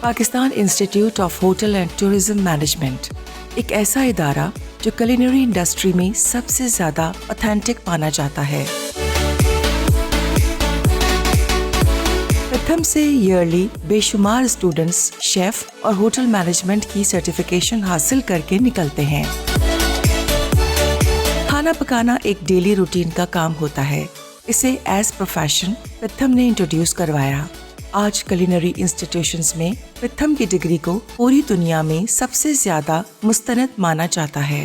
Pakistan institute of hotel and tourism management एक ऐसा इदारा जो कुलिनरी इंडस्ट्री में सबसे ज्यादा ऑथेंटिक माना जाता है। प्रथम से ईयरली बेशुमार स्टूडेंट्स शेफ और होटल मैनेजमेंट की सर्टिफिकेशन हासिल करके निकलते हैं। खाना पकाना एक डेली रूटीन का काम होता है। इसे एज प्रोफेशन प्रथम ने इंट्रोड्यूस करवाया। आज कुलिनरी इंस्टीट्यूशंस में प्रथम की डिग्री को पूरी दुनिया में सबसे ज्यादा मुस्तनद माना जाता है।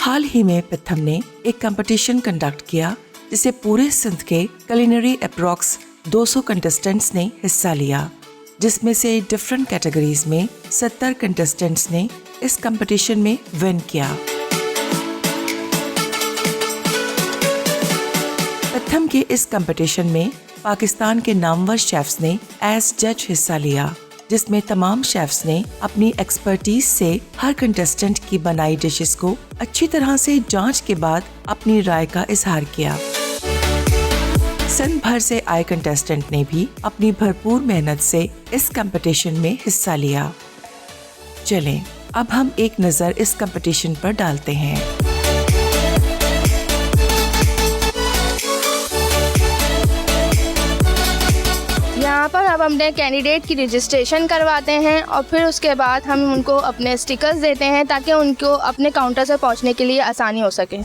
हाल ही में प्रथम ने एक कंपटीशन कंडक्ट किया जिसे पूरे सिंध के कुलिनरी अप्रॉक्स 200 कंटेस्टेंट्स ने हिस्सा लिया, जिसमें से डिफरेंट कैटेगरीज में 70 कंटेस्टेंट्स ने इस कंपटीशन में विन किया। प्रथम के इस कंपटीशन में पाकिस्तान के नामवर शेफ्स ने एज जज हिस्सा लिया, जिसमें तमाम शेफ्स ने अपनी एक्सपर्टीज से हर कंटेस्टेंट की बनाई डिशेस को अच्छी तरह से जांच के बाद अपनी राय का इजहार किया। सिंध भर से आए कंटेस्टेंट ने भी अपनी भरपूर मेहनत से इस कंपटीशन में हिस्सा लिया। चलें, अब हम एक नजर इस कंपटीशन पर डालते हैं। यहाँ पर अब अपने कैंडिडेट की रजिस्ट्रेशन करवाते हैं और फिर उसके बाद हम उनको अपने स्टिकर्स देते हैं ताकि उनको अपने काउंटर से पहुँचने के लिए आसानी हो सके।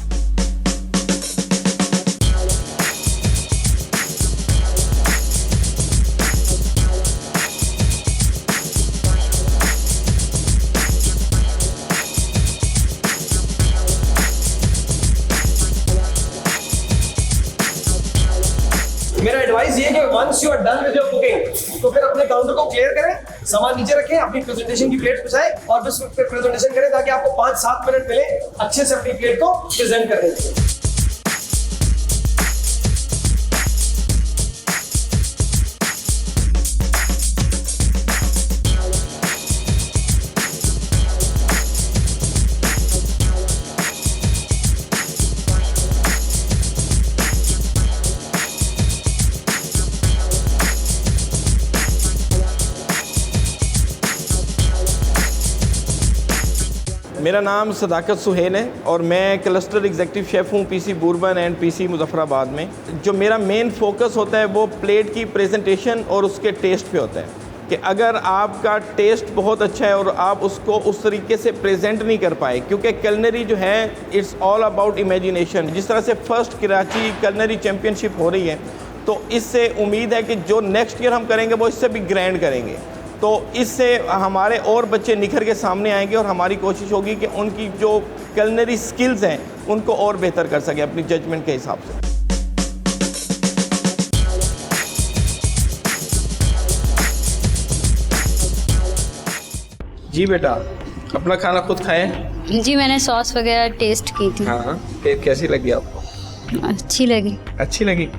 मेरा एडवाइस ये है कि once you are done with your cooking तो फिर अपने काउंटर को क्लियर करें, सामान नीचे रखें, अपनी प्रेजेंटेशन की प्लेट बिछाएं और फिर प्रेजेंटेशन करें ताकि आपको 5-7 मिनट मिले अच्छे से अपनी प्लेट को प्रेजेंट करने के लिए। मेरा नाम सदाकत सुहेल है और मैं क्लस्टर एग्जीक्यूटिव शेफ़ हूँ पीसी बुरबन एंड पीसी मुजफ्फराबाद में। जो मेरा मेन फोकस होता है वो प्लेट की प्रेजेंटेशन और उसके टेस्ट पे होता है कि अगर आपका टेस्ट बहुत अच्छा है और आप उसको उस तरीके से प्रेजेंट नहीं कर पाए, क्योंकि कुलिनरी जो है इट्स ऑल अबाउट इमेजिनेशन। जिस तरह से फर्स्ट कराची कुलिनरी चैम्पियनशिप हो रही है तो इससे उम्मीद है कि जो नेक्स्ट ईयर हम करेंगे वो इससे भी ग्रैंड करेंगे, तो इससे हमारे और बच्चे निखर के सामने आएंगे और हमारी कोशिश होगी कि उनकी जो कुलिनरी स्किल्स हैं उनको और बेहतर कर सके अपनी जजमेंट के हिसाब से। जी बेटा, अपना खाना खुद खाएं? जी मैंने सॉस वगैरह टेस्ट की थी। हाँ, फिर कैसी लगी आपको? अच्छी लगी। अच्छी लगी।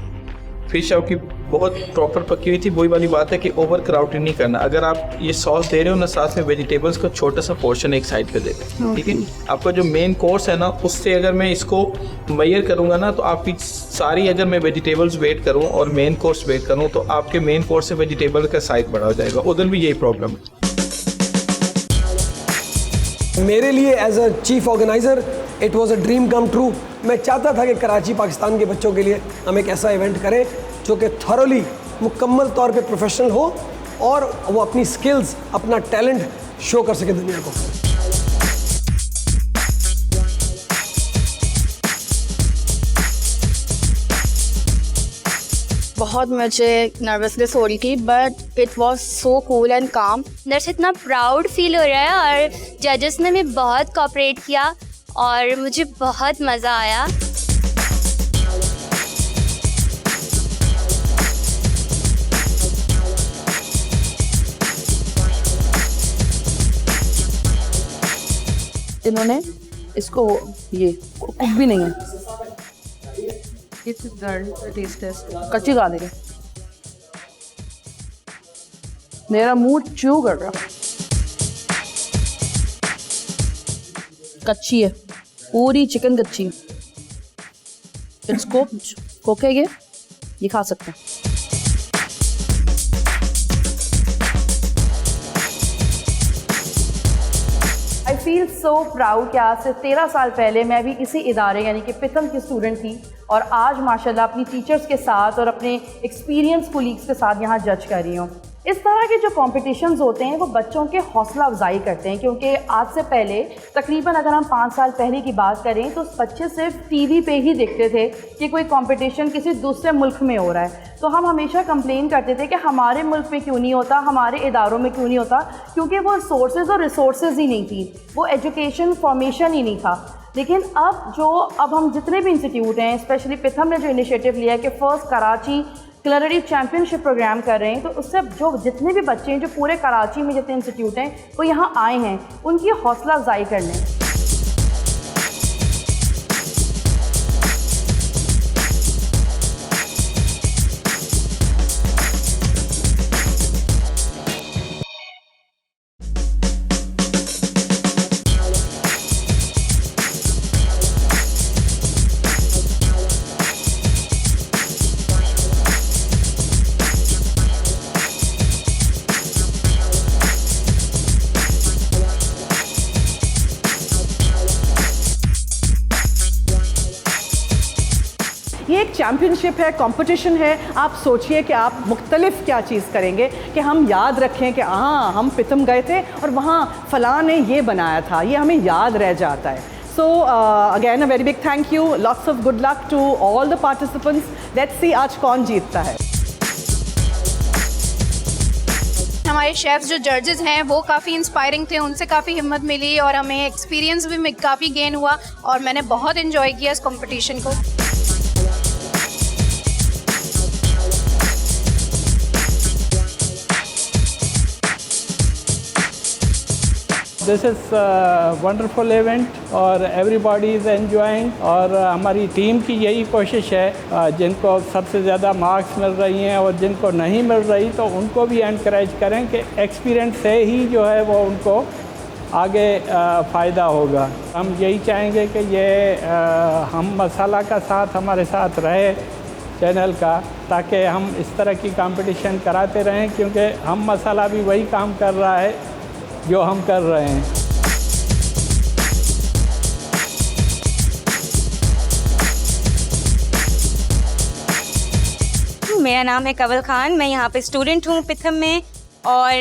फिश आपकी बहुत प्रॉपर पकी हुई थी। वही वाली बात है कि ओवर क्राउडेड नहीं करना। अगर आप ये सॉस दे रहे हो ना, साथ में वेजिटेबल्स का छोटा सा पोर्शन एक साइड पे दे दें, ठीक है। आपका जो मेन कोर्स है ना, उससे अगर मैं इसको मेजर करूँगा ना तो आपकी सारी, अगर मैं वेजिटेबल्स वेट करूँ और मेन कोर्स वेट करूँ तो आपके मेन कोर्स से वेजिटेबल का साइज बड़ा हो जाएगा। उधर भी यही प्रॉब्लम है। मेरे लिए as a chief organiser it was a dream come true. मैं चाहता था कि कराची पाकिस्तान के बच्चों के लिए हम एक ऐसा इवेंट करें जो कि थॉरली मुकम्मल तौर पे प्रोफेशनल हो और वो अपनी स्किल्स, अपना टैलेंट शो कर सके दुनिया को। बहुत मुझे नर्वसनेस हो रही थी but it was so cool and काम। अंदर से इतना प्राउड फील हो रहा है और जजेस ने भी बहुत कोऑपरेट किया और मुझे बहुत मज़ा आया। इन्होंने इसको ये कुक भी नहीं है, कच्ची गाने के मेरा मुंह च्यू कर रहा। कच्ची है, पूरी चिकन कच्ची है। इट्स कुक्ड, कुक है ये खा सकते हैं। फील सो प्राउड कि आज से 13 साल पहले मैं भी इसी इदारे यानी कि पिथम की स्टूडेंट थी और आज माशाल्लाह अपनी टीचर्स के साथ और अपने एक्सपीरियंस कोलीग्स के साथ यहाँ जज कर रही हूँ। इस तरह के जो कॉम्पिटिशन्स होते हैं वो बच्चों के हौसला अफजाई करते हैं, क्योंकि आज से पहले तकरीबन अगर हम 5 साल पहले की बात करें तो बच्चे सिर्फ टीवी पे ही देखते थे कि कोई कंपटीशन किसी दूसरे मुल्क में हो रहा है। तो हम हमेशा कंप्लेन करते थे कि हमारे मुल्क में क्यों नहीं होता, हमारे इदारों में क्यों नहीं होता, क्योंकि वो सोर्सेज और रिसोर्सेज ही नहीं थी, वो एजुकेशन फॉर्मेशन ही नहीं था। लेकिन अब हम जितने भी इंस्टीट्यूट हैं, स्पेशली पिथम ने जो इनिशिएटिव लिया है कि first Karachi culinary championship programme कर रहे हैं, तो उससे जो जितने भी बच्चे हैं जो पूरे कराची में जितने इंस्टीट्यूट हैं वो यहाँ आए हैं, उनकी हौसला अफजाई करने। ये एक चैम्पियनशिप है, कंपटीशन है। आप सोचिए कि आप मुख्तलिफ क्या चीज़ करेंगे कि हम याद रखें कि हाँ हम पिथम गए थे और वहाँ फ़लाँ ने ये बनाया था, ये हमें याद रह जाता है। So again a very big thank you, lots of good luck to all the participants. Let's see आज कौन जीतता है। हमारे शेफ़्स जो जजेस हैं वो काफ़ी इंस्पायरिंग थे, उनसे काफ़ी हिम्मत मिली और हमें एक्सपीरियंस भी काफ़ी गेन हुआ और मैंने बहुत इन्जॉय किया इस कंपटीशन को। दिस इज़ वंडरफुल इवेंट और एवरीबॉडी इज़ एंजॉइंग और हमारी टीम की यही कोशिश है, जिनको सबसे ज़्यादा मार्क्स मिल रही हैं और जिनको नहीं मिल रही तो उनको भी एनकरेज करें कि एक्सपीरियंस से ही जो है वो उनको आगे फ़ायदा होगा। हम यही चाहेंगे कि ये हम मसाला का साथ हमारे साथ रहे चैनल का, ताकि हम इस तरह की कंपटीशन कराते रहें, क्योंकि हम मसाला भी वही काम कर रहा है जो हम कर रहे हैं। मेरा नाम है कवल खान, मैं यहाँ पे स्टूडेंट हूँ पिथम में और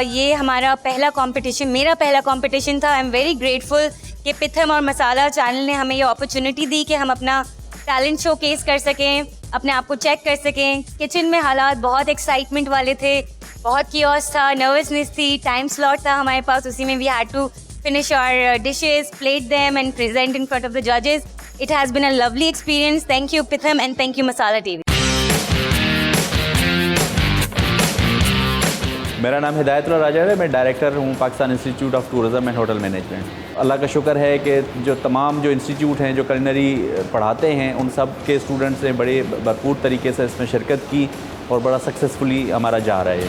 ये हमारा पहला कंपटीशन, मेरा पहला कंपटीशन था। आई एम वेरी ग्रेटफुल कि पिथम और मसाला चैनल ने हमें ये अपॉर्चुनिटी दी कि हम अपना टैलेंट शोकेस कर सकें, अपने आप को चेक कर सकें। किचन में हालात बहुत एक्साइटमेंट वाले थे, बहुत कियोस था, नर्वसनेस थी, टाइम स्लॉट था हमारे पास, उसी में we had to finish our dishes, plate them and present in front of the जजेस। It has been a lovely experience. Thank you PITHM and thank you Masala TV. मेरा नाम हिदायतुल्लाह राजा है, मैं डायरेक्टर हूँ Pakistan institute of tourism and hotel management. Allah का शुक्र है कि जो तमाम जो इंस्टीट्यूट हैं जो कुलिनरी पढ़ाते हैं उन सब के स्टूडेंट्स ने बड़े भरपूर तरीके से इसमें शिरकत की और बड़ा सक्सेसफुली हमारा जा रहा है।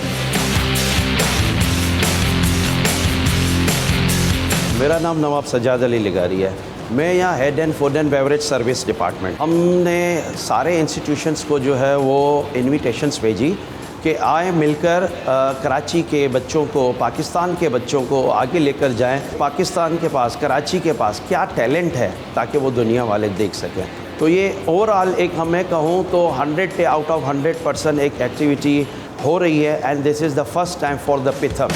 मेरा नाम नवाब सज्जाद अली लिगारी है, मैं यहाँ head and food and beverage service department. हमने सारे इंस्टीट्यूशंस को जो है वो इन्विटेशंस भेजी कि आए मिलकर कराची के बच्चों को, पाकिस्तान के बच्चों को आगे लेकर जाएं। पाकिस्तान के पास, कराची के पास क्या टैलेंट है ताकि वो दुनिया वाले देख सकें। तो ये ओवरऑल एक मैं कहूँ तो 100 आउट ऑफ 100% एक एक्टिविटी हो रही है and this is the first time for the PITHM.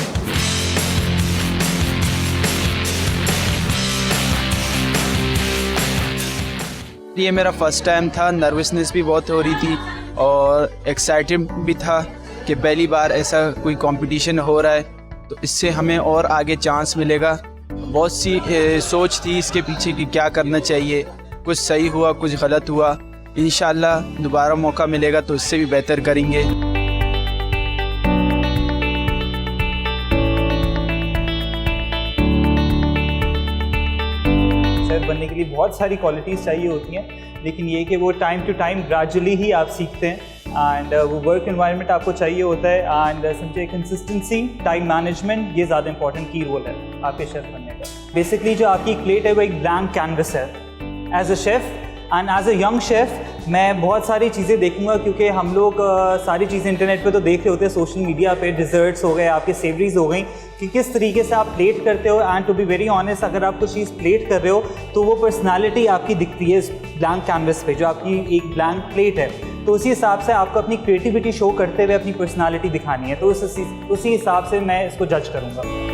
ये मेरा फर्स्ट टाइम था, नर्वसनेस भी बहुत हो रही थी और एक्साइटेड भी था कि पहली बार ऐसा कोई कंपटीशन हो रहा है, तो इससे हमें और आगे चांस मिलेगा। बहुत सी सोच थी इसके पीछे कि क्या करना चाहिए, कुछ सही हुआ, कुछ गलत हुआ। इंशाल्लाह दोबारा मौका मिलेगा तो इससे भी बेहतर करेंगे। शेफ़ बनने के लिए बहुत सारी क्वालिटीज़ चाहिए होती हैं, लेकिन ये कि वो टाइम टू टाइम ग्रेजुअली ही आप सीखते हैं एंड वो वर्क एनवायरनमेंट आपको चाहिए होता है एंड समझे कंसिस्टेंसी, टाइम मैनेजमेंट, ये ज़्यादा इंपॉर्टेंट की रोल है आपके शेफ़ बनने का। बेसिकली जो आपकी प्लेट है वो एक ब्लैंक कैनवस है as a chef and as a young chef. मैं बहुत सारी चीज़ें देखूंगा, क्योंकि हम लोग सारी चीज़ें इंटरनेट पे तो देख रहे होते हैं, सोशल मीडिया पे डिज़र्ट्स हो गए, आपके सेवरीज हो गई, कि किस तरीके से आप प्लेट करते हो। And to be very honest, अगर आप कुछ चीज़ प्लेट कर रहे हो तो वो पर्सनालिटी आपकी दिखती है इस ब्लैंक कैनवस पे, जो आपकी एक ब्लैंक प्लेट है। तो उसी हिसाब से आपको अपनी क्रिएटिविटी शो करते हुए अपनी पर्सनालिटी दिखानी है, तो उसी हिसाब से मैं इसको जज करूँगा।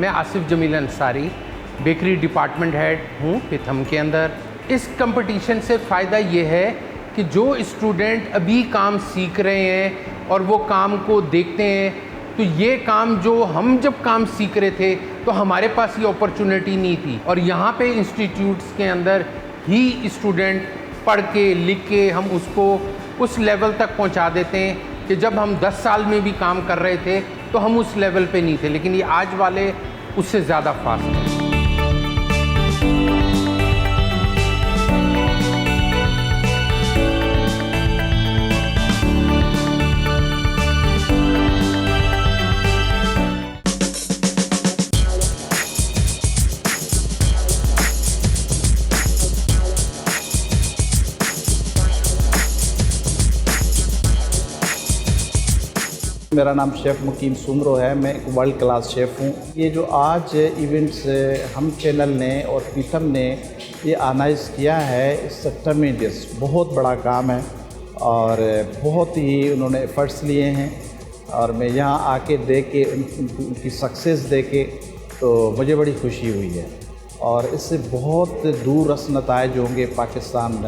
मैं Asif Jamil Ansari bakery department head हूँ पिथम के अंदर। इस कंपटीशन से फ़ायदा ये है कि जो स्टूडेंट अभी काम सीख रहे हैं और वो काम को देखते हैं, तो ये काम जो हम जब काम सीख रहे थे तो हमारे पास ये अपॉर्चुनिटी नहीं थी, और यहाँ पे इंस्टीट्यूट्स के अंदर ही स्टूडेंट पढ़ के लिख के हम उसको उस लेवल तक पहुँचा देते हैं कि जब हम 10 साल में भी काम कर रहे थे तो हम उस लेवल पे नहीं थे, लेकिन ये आज वाले उससे ज़्यादा फास्ट हैं। मेरा नाम शेफ़ मुकीम सुमरो है, मैं एक वर्ल्ड क्लास शेफ़ हूँ। ये जो आज इवेंट्स हम चैनल ने और पीथम ने ये ऑर्गेनाइज़ किया है, इस ट्रमेंडस बहुत बड़ा काम है और बहुत ही उन्होंने एफ़र्ट्स लिए हैं, और मैं यहाँ आके देख के उनकी सक्सेस देख के तो मुझे बड़ी खुशी हुई है, और इससे बहुत दूर रस नताइज होंगे पाकिस्तान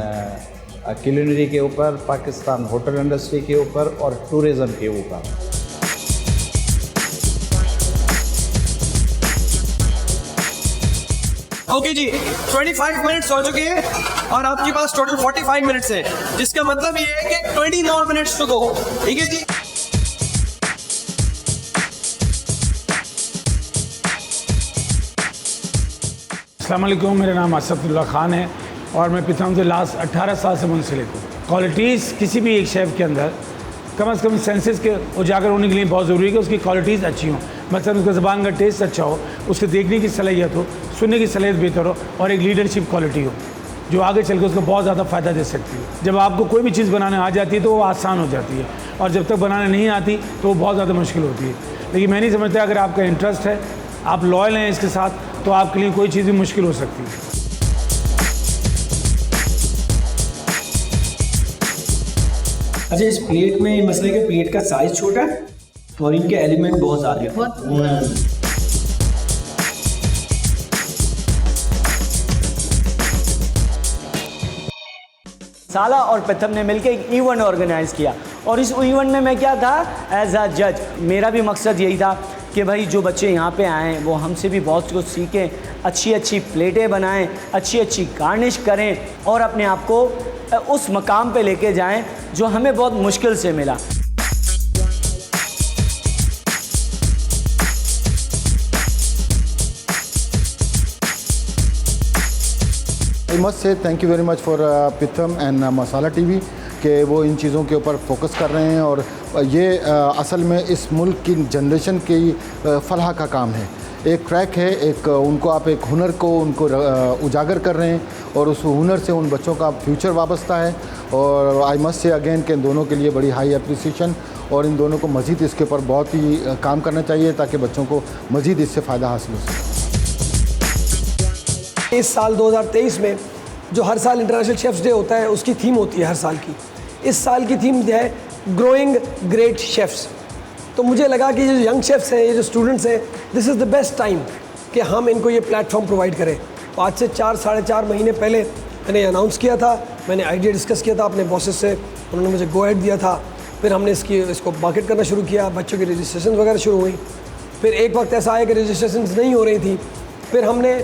कुलिनरी के ऊपर, पाकिस्तान होटल इंडस्ट्री के ऊपर और टूरिज़म के ऊपर। ओके जी, 25 मिनट्स हो चुके हैं और आपके पास टोटल 45 मिनट्स है, जिसका मतलब ये है कि 20 more मिनट्स टू गो। ठीक है जी। अस्सलाम वालेकुम, मेरा नाम असदुल्ला ख़ान है और मैं पिथम से लास्ट 18 साल से मुंसलिक हूँ। क्वालिटीज़ किसी भी एक शेफ़ के अंदर कम से कम सेंसेस के उजागर होने के लिए बहुत ज़रूरी है कि उसकी क्वालिटीज़ अच्छी हों। मतलब उसका ज़बान का टेस्ट अच्छा हो, उसके देखने की सलाहियत हो, सुनने की सलाहियत बेहतर हो, और एक लीडरशिप क्वालिटी हो जो आगे चल के उसको बहुत ज़्यादा फ़ायदा दे सकती है। जब आपको कोई भी चीज़ बनाने आ जाती है तो वो आसान हो जाती है, और जब तक बनाने नहीं आती तो वो बहुत ज़्यादा मुश्किल होती है। लेकिन मैं नहीं समझता, अगर आपका इंटरेस्ट है, आप लॉयल हैं इसके साथ, तो आपके लिए कोई चीज़ भी मुश्किल हो सकती है। अच्छा, इस प्लेट में मसले के प्लेट का साइज छोटा है और इनके एलिमेंट बहुत ज़्यादा है। साला और पिथम ने मिलकर एक इवेंट ऑर्गेनाइज़ किया, और इस इवेंट में मैं क्या था, एज अ जज। मेरा भी मकसद यही था कि भाई जो बच्चे यहाँ पे आएँ वो हमसे भी बहुत कुछ सीखें, अच्छी अच्छी प्लेटें बनाएं, अच्छी अच्छी गार्निश करें, और अपने आप को उस मकाम पे लेके जाएं जो हमें बहुत मुश्किल से मिला। I must say thank you very much for Pitham and Masala TV कि वो इन चीज़ों के ऊपर फोकस कर रहे हैं, और ये असल में इस मुल्क की जनरेशन की फलाह का काम है। एक ट्रैक है, एक उनको आप एक हुनर को उनको उजागर कर रहे हैं, और उस हुनर से उन बच्चों का फ्यूचर वाबस्ता है। और आई मस्ट से अगेन कि इन दोनों के लिए बड़ी हाई अप्रिसिएशन, और इन दोनों को मज़ीद इसके ऊपर बहुत ही काम करना चाहिए ताकि बच्चों को मज़ीद इससे फ़ायदा हासिल हो सके। इस साल 2023 में जो हर साल इंटरनेशनल शेफ्स डे होता है, उसकी थीम होती है हर साल की। इस साल की थीम है ग्रोइंग ग्रेट शेफ्स। तो मुझे लगा कि ये जो यंग शेफ्स हैं, ये जो स्टूडेंट्स हैं, this is the best time कि हम इनको ये प्लेटफॉर्म प्रोवाइड करें। तो आज से 4-4.5 महीने पहले मैंने अनाउंस किया था, मैंने आइडिया डिस्कस किया था अपने बॉसेस से, उन्होंने मुझे गो अहेड दिया था। फिर हमने इसको मार्केट करना शुरू किया, बच्चों की रजिस्ट्रेशन वगैरह शुरू हुई। फिर एक वक्त ऐसा आया कि रजिस्ट्रेशन नहीं हो रही थी, फिर हमने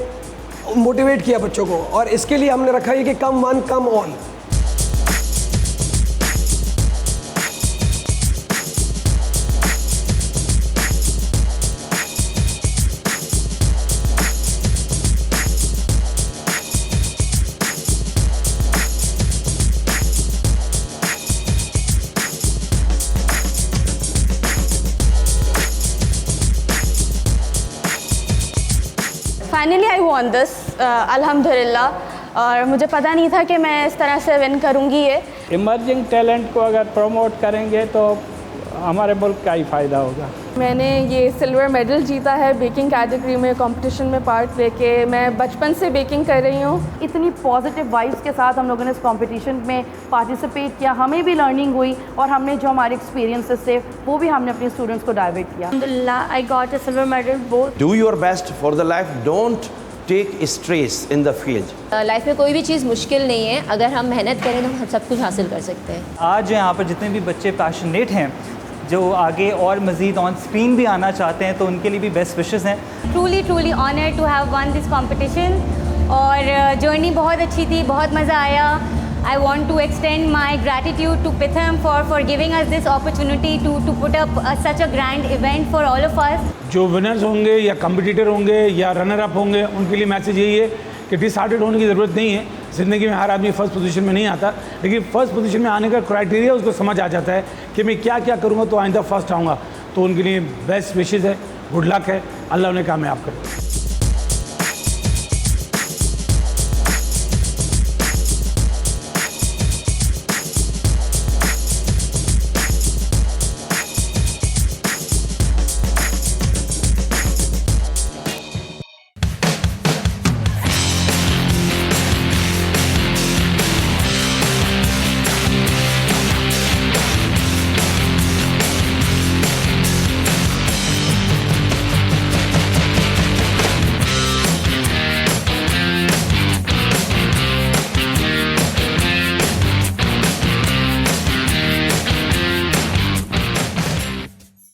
मोटिवेट किया बच्चों को, और इसके लिए हमने रखा है कि come one come all. Finally I won this अल्हम्दुलिल्लाह, और मुझे पता नहीं था कि मैं इस तरह से विन करूँगी ये। इमर्जिंग टैलेंट को अगर प्रमोट करेंगे तो हमारे मुल्क का ही फ़ायदा होगा। मैंने ये सिल्वर मेडल जीता है बेकिंग कैटेगरी में कंपटीशन में पार्ट लेके। मैं बचपन से बेकिंग कर रही हूँ। इतनी पॉजिटिव वाइब्स के साथ हम लोगों ने इस कंपटीशन में पार्टिसिपेट किया, हमें भी लर्निंग हुई और हमने जो हमारे एक्सपीरियंसेस थे वो भी हमने अपने स्टूडेंट्स को डाइवर्ट किया। अल्हम्दुलिल्लाह I got a silver medal both. Do your best for the life, don't take stress in the field. Life में कोई भी चीज़ मुश्किल नहीं है, अगर हम मेहनत करें तो हम सब कुछ हासिल कर सकते हैं। आज यहाँ पर जितने भी बच्चे पैशनेट हैं, जो आगे और मज़ीद ऑन स्क्रीन भी आना चाहते हैं, तो उनके लिए भी बेस्ट विशेस हैं। Truly honoured to have won this competition, और जर्नी बहुत अच्छी थी, बहुत मज़ा आया। I want to extend my gratitude to PITHM for giving us this opportunity to put up such a grand event for all of us. जो winners होंगे या कम्पिटिटर होंगे या रनर अप होंगे, उनके लिए मैसेज यही है कि डिसहार्टेड होने की ज़रूरत नहीं है। ज़िंदगी में हर आदमी फर्स्ट पोजीशन में नहीं आता, लेकिन फर्स्ट पोजीशन में आने का क्राइटेरिया उसको समझ आ जाता है कि मैं क्या क्या करूँगा तो आइंदा फर्स्ट आऊँगा। तो उनके लिए बेस्ट विशेज़ है, गुड लक है, अल्लाह उन्हें कामयाब करे।